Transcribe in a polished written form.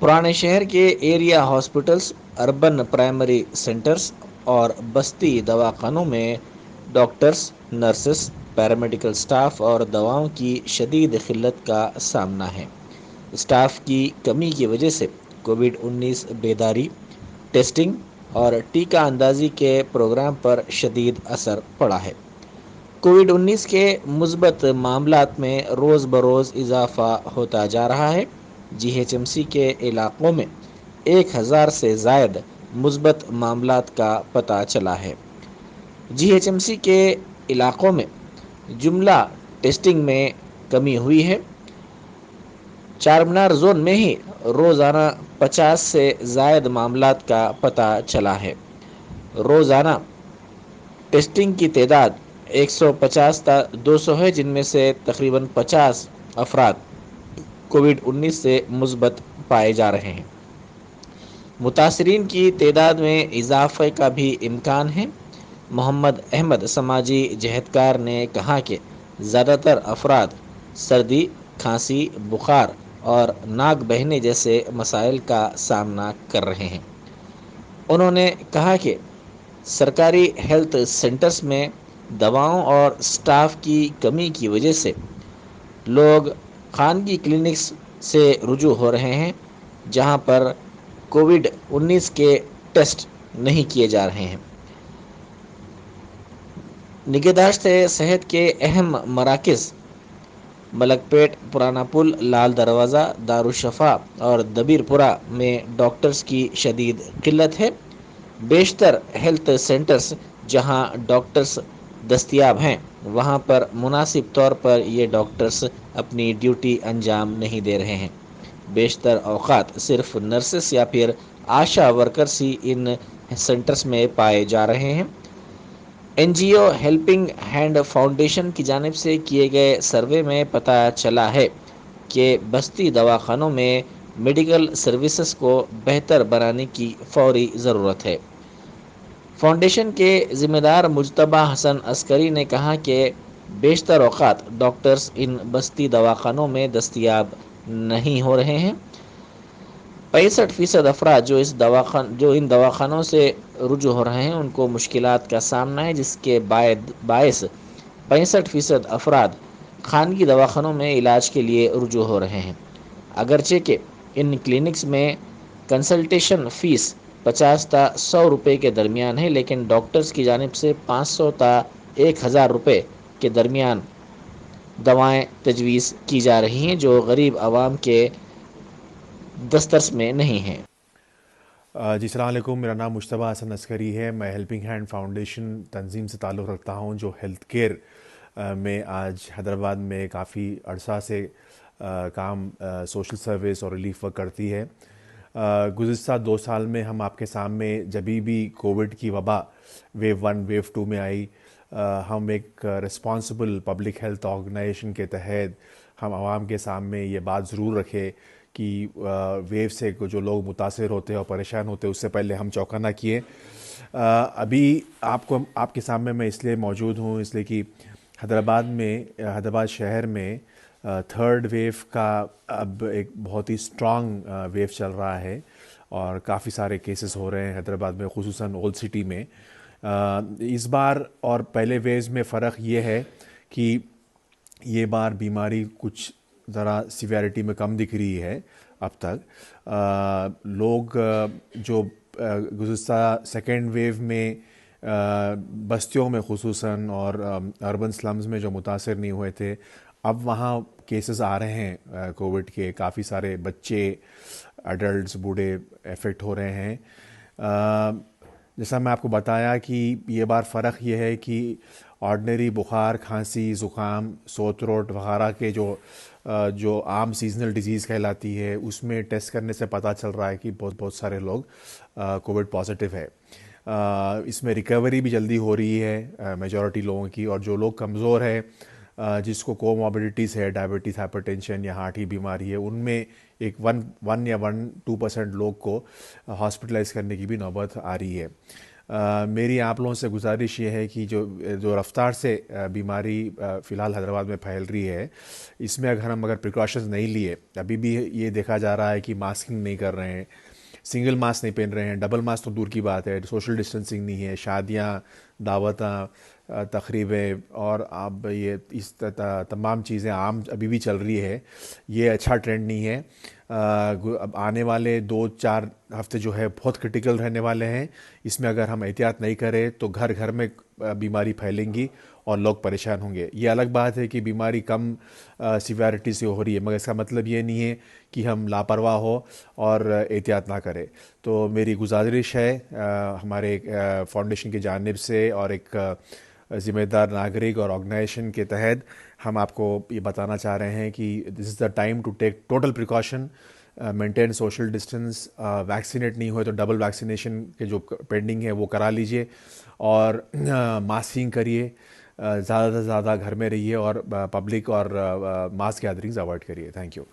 پرانے شہر کے area hospitals, urban primary centres اور بستی دواخانوں میں ڈاکٹرز، نرسز، پیرامیڈیکل سٹاف اور دواؤں کی شدید قلت کا سامنا ہے۔ اسٹاف کی کمی کی وجہ سے کووڈ-19 بیداری، ٹیسٹنگ اور ٹیکہ اندازی کے پروگرام پر شدید اثر پڑا ہے۔ کووڈ-19 کے مثبت معاملات میں روز بروز اضافہ ہوتا جا رہا ہے۔ جی ایچ ایم سی کے علاقوں میں 1000 سے زائد مثبت معاملات کا پتہ چلا ہے۔ جی ایچ ایم سی کے علاقوں میں جملہ ٹیسٹنگ میں کمی ہوئی ہے۔ چارمینار زون میں ہی روزانہ 50 سے زائد معاملات کا پتہ چلا ہے۔ روزانہ ٹیسٹنگ کی تعداد 150 تا 200 ہے، جن میں سے تقریباً 50 افراد کووڈ-19 سے مثبت پائے جا رہے ہیں۔ متاثرین کی تعداد میں اضافے کا بھی امکان ہے۔ محمد احمد سماجی جہدکار نے کہا کہ زیادہ تر افراد سردی، کھانسی، بخار اور ناک بہنے جیسے مسائل کا سامنا کر رہے ہیں۔ انہوں نے کہا کہ سرکاری ہیلتھ سینٹرز میں دواؤں اور سٹاف کی کمی کی وجہ سے لوگ خانگی کلینکس سے رجوع ہو رہے ہیں، جہاں پر کووڈ-19 کے ٹیسٹ نہیں کیے جا رہے ہیں۔ نگہداشت صحت کے اہم مراکز ملک پیٹ، پرانا پل، لال دروازہ، دارالشفا اور دبیر پورہ میں ڈاکٹرز کی شدید قلت ہے۔ بیشتر ہیلتھ سینٹرز جہاں ڈاکٹرز دستیاب ہیں، وہاں پر مناسب طور پر یہ ڈاکٹرز اپنی ڈیوٹی انجام نہیں دے رہے ہیں۔ بیشتر اوقات صرف نرسز یا پھر آشا ورکرز ہی ان سینٹرز میں پائے جا رہے ہیں۔ این جی او ہیلپنگ ہینڈ فاؤنڈیشن کی جانب سے کیے گئے سروے میں پتہ چلا ہے کہ بستی دواخانوں میں میڈیکل سروسز کو بہتر بنانے کی فوری ضرورت ہے۔ فاؤنڈیشن کے ذمہ دار مجتبیٰ حسن عسکری نے کہا کہ بیشتر اوقات ڈاکٹرز ان بستی دواخانوں میں دستیاب نہیں ہو رہے ہیں۔ 65% افراد جو ان دواخانوں سے رجوع ہو رہے ہیں، ان کو مشکلات کا سامنا ہے، جس کے باعث 65% افراد خانگی دواخانوں میں علاج کے لیے رجوع ہو رہے ہیں۔ اگرچہ کہ ان کلینکس میں کنسلٹیشن فیس 50 تا 100 روپے کے درمیان ہے، لیکن ڈاکٹرز کی جانب سے 500 تا 1000 روپے کے درمیان دوائیں تجویز کی جا رہی ہیں، جو غریب عوام کے دسترس میں نہیں ہیں۔ جی السلام علیکم، میرا نام مجتبیٰ حسن عسکری ہے۔ میں ہیلپنگ ہینڈ فاؤنڈیشن تنظیم سے تعلق رکھتا ہوں، جو ہیلتھ کیئر میں آج حیدرآباد میں کافی عرصہ سے کام سوشل سروس اور ریلیف ورک کرتی ہے۔ گزشتہ 2 سال میں ہم آپ کے سامنے جبھی بھی کووڈ کی وبا ویو 1 ویو 2 میں آئی، ہم ایک رسپانسبل پبلک ہیلتھ آرگنائزیشن کے تحت ہم عوام کے سامنے یہ بات ضرور رکھے کہ ویو سے جو لوگ متاثر ہوتے ہیں اور پریشان ہوتے ہیں، اس سے پہلے ہم چوکا نہ کیے۔ ابھی آپ کے سامنے میں اس لیے موجود ہوں، اس لیے کہ حیدرآباد شہر میں تھرڈ ویو کا اب ایک بہت ہی اسٹرانگ ویو چل رہا ہے اور کافی سارے کیسز ہو رہے ہیں حیدرآباد میں، خصوصاً اولڈ سٹی میں۔ اس بار اور پہلے ویوز میں فرق یہ ہے کہ یہ بار بیماری کچھ ذرا سیویرٹی میں کم دکھ رہی ہے۔ اب تک لوگ جو گزشتہ سیکنڈ ویو میں بستیوں میں خصوصاً اور اربن سلمز میں جو متاثر نہیں ہوئے تھے، اب وہاں کیسز آ رہے ہیں کووڈ کے، کافی سارے بچے، ایڈلٹس، بوڑھے افیکٹ ہو رہے ہیں۔ جیسا میں آپ کو بتایا کہ یہ بار فرق یہ ہے کہ آرڈنری بخار، کھانسی، زکام، سور تھروٹ وغیرہ کے جو عام سیزنل ڈیزیز کہلاتی ہے، اس میں ٹیسٹ کرنے سے پتہ چل رہا ہے کہ بہت سارے لوگ کووڈ پازیٹیو ہے۔ اس میں ریکوری بھی جلدی ہو رہی ہے میجورٹی لوگوں کی، اور جو لوگ کمزور ہے، جس کو کوموربیڈیٹیز ہے، ڈائبٹیز، ہائپر ٹینشن یا ہارٹ کی بیماری ہے، ان میں ایک 1 یا 2% لوگ کو ہاسپٹلائز کرنے کی بھی نوبت آ رہی ہے۔ میری آپ لوگوں سے گزارش یہ ہے کہ جو رفتار سے بیماری فی الحال حیدرآباد میں پھیل رہی ہے، اس میں اگر پریکاشنز نہیں لیے، ابھی بھی یہ دیکھا جا رہا ہے کہ ماسکنگ نہیں کر رہے ہیں، سنگل ماسک نہیں پہن رہے ہیں، ڈبل ماسک تو دور کی بات ہے، سوشل ڈسٹینسنگ نہیں ہے، شادیاں، دعوتاں، تقریبیں اور اب یہ اس تمام چیزیں عام ابھی بھی چل رہی ہے. یہ اچھا ٹرینڈ نہیں ہے. اب آنے والے 2-4 ہفتے جو ہے بہت کرٹیکل رہنے والے ہیں. اس میں اگر ہم احتیاط نہیں کریں تو گھر گھر میں بیماری پھیلیں گی اور لوگ پریشان ہوں گے. یہ الگ بات ہے کہ بیماری کم سیویرٹی سے ہو رہی ہے، مگر اس کا مطلب یہ نہیں ہے کہ ہم لاپرواہ ہو اور احتیاط نہ کریں. تو میری گزارش ہے ہمارے فاؤنڈیشن کی جانب سے اور ایک ذمہ دار ناگرک اور آرگنائزیشن کے تحت ہم آپ کو یہ بتانا چاہ رہے ہیں کہ this is the time to take total precaution, maintain social distance. Vaccinate نہیں ہوئے تو ڈبل ویکسینیشن کے جو پینڈنگ ہے وہ کرا لیجئے، اور ماسکنگ کریے، زیادہ سے زیادہ گھر میں رہیے اور پبلک اور ماس گیدرنگز اوائڈ کریے. Thank you.